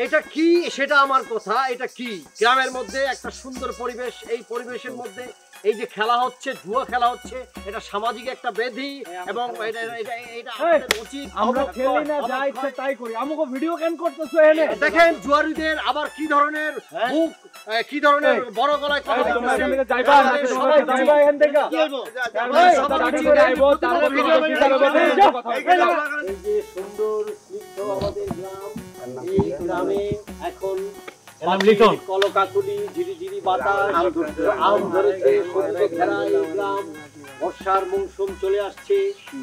এটা কি সেটা আমার কথা, এটা কি গ্রামের মধ্যে একটা সুন্দর পরিবেশ, এই পরিবেশের মধ্যে এই যে খেলা হচ্ছে, জুয়া খেলা হচ্ছে, এটা সামাজিক একটা ব্যাধি এবং এটা আমাদের উচিত। আমরা খেলি না, যা ইচ্ছা তাই করি। আমাকে ভিডিও কেন করতেছো এনে? দেখেন জুয়ারিদের আবার কি ধরনের মুখ, কি ধরনের বড় গলায় কথা বলতেছে। তোমরা এখানে যাইবা না, তোমরা যাইবা এখান থেকে। এই যে সুন্দর স্নিগ্ধ আমাদের গ্রাম, এই গ্রামে এখন কলকাতুলি, ঝিরিঝিরি বাতাস, আম ধরেছে, সবুজে ঘেরা এই গ্রাম। বর্ষার মৌসুম চলে আসছে,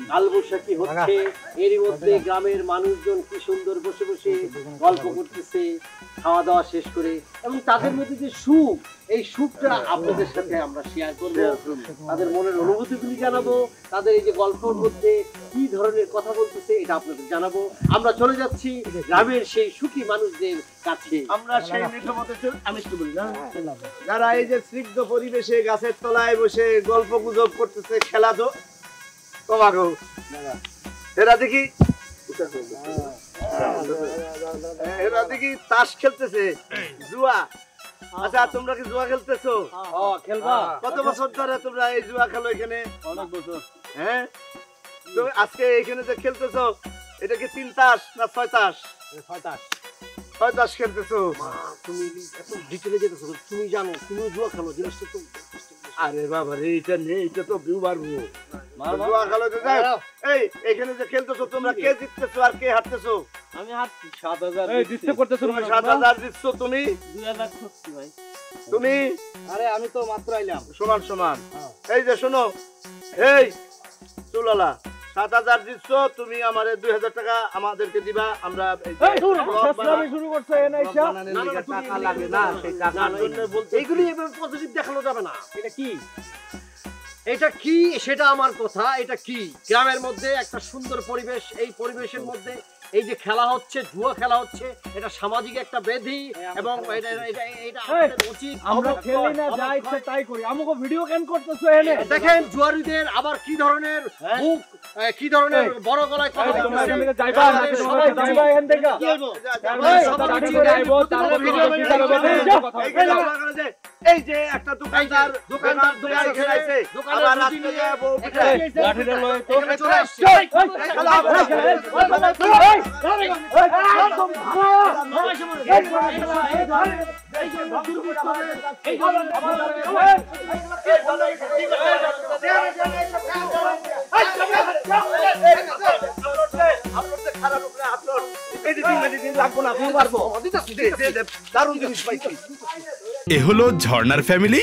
কালবৈশাখী হচ্ছে, এরই মধ্যে গ্রামের মানুষজন কি সুন্দর বসে বসে গল্প করতেছে খাওয়া দাওয়া শেষ করে, এবং তাদের মধ্যে যে সুখ, এই সুখটা আপনাদের সাথে আমরা শেয়ার করবো, তাদের মনের অনুভূতিগুলি জানাবো, তাদের এই যে গল্পের মধ্যে কি ধরনের কথা বলতেছে এটা আপনাদের জানাবো। আমরা চলে যাচ্ছি গ্রামের সেই সুখী মানুষদের কাছে। আমরা সেই মিঠমতে যারা এই যে স্নিগ্ধ পরিবেশে গাছের তলায় বসে গল্প গুজব করতেছে, খেলা তো তোমাকে এরা দেখি তাস খেলতেছে, জুয়া। আচ্ছা, তোমরা কি জুয়া খেলতেছো? খেলবা? কত বছর ধরে তোমরা এই জুয়া খেলো এখানে? অনেক বছর। হ্যাঁ, তো আজকে এখানে যে খেলতেছো, এটা কি 3 তাস না 6 তাস? 6 তাস। 6 তাস খেলতেছো? তুমি এত ডিটেইলে যেতেছো, তুমি জানো, তুমি জুয়া খেলো, জিনিসটা তো। আরে বাবা রে, এটা নেই, এটা তো ভিউ মারবো। জুয়া খেলো তো যাই। এই এখানে যে খেলতেছো তোমরা, কে জিততেছো আর কে হারতেছো? আমি হারছি 7000। এই দিতে করতেছো তুমি 7000 জিতছো, তুমি 2000 খুঁজছি ভাই। তুমি? আরে আমি তো মাত্র আইলাম। সমান সমান। এই যে শোনো, এই চুলালা 7000 জিতছো, তুমি আমারে 2000 টাকা আমাদেরকে দিবা। আমরা শুরু করছে এনে এসে টাকা লাগে না, সেই টাকার জন্য বলতে এইগুলি এভাবে পজিটিভ দেখানো যাবে না। এটা কি, এটা কি সেটা আমার কথা, এটা কি গ্রামের মধ্যে একটা সুন্দর পরিবেশ, এই পরিবেশের মধ্যে এই যে খেলা হচ্ছে, জুয়া খেলা হচ্ছে, এটা সামাজিক একটা ব্যাধি এবং এটা আমাদের উচিত। আমরা খেলি না, যা ইচ্ছা তাই করি। আমাকে ভিডিও কেন করতেছো এনে? দেখেন জুয়ারিদের আবার কি ধরনের মুখ, কি ধরনের বড় গলায় কথা তোমরা বলতেছে। এখানে যাইবা না, তোমরা যাইবা এখান থেকে। এই যে একটা দোকানদার খেলাইছে, আবার রাস্তায় যায় বউ পিঠায় লাঠিটা লয় তো এখানে চলে আসছে। খেলা হবে না। এ হলো ঝর্ণার ফ্যামিলি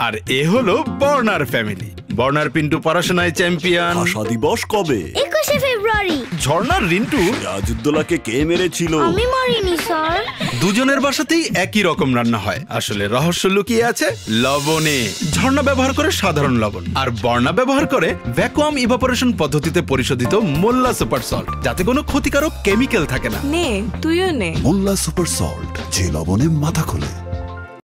আর এ হলো বর্ণার ফ্যামিলি। বর্ণার পিন্টু পড়াশোনায় চ্যাম্পিয়ন। ভাষা দিবস কবে? 21শে ফেব্রুয়ারি। ঝর্ণার রিন্টু রাজউদ্দৌলাকে কে মেরেছিল? আমি মরিনি স্যার। দুজনের বাসাতেই একই রকম রান্না হয়, আসলে রহস্য লুকিয়ে আছে লবণে। ঝর্ণা ব্যবহার করে সাধারণ লবণ আর বর্ণা ব্যবহার করে ভ্যাকুয়াম ইভাপোরেশন পদ্ধতিতে পরিশোধিত মোল্লা সুপার সল্ট, যাতে কোনো ক্ষতিকারক কেমিক্যাল থাকে না। নে তুইও নে। মোল্লা সুপার সল্ট, যে লবণে মাথা খোলে।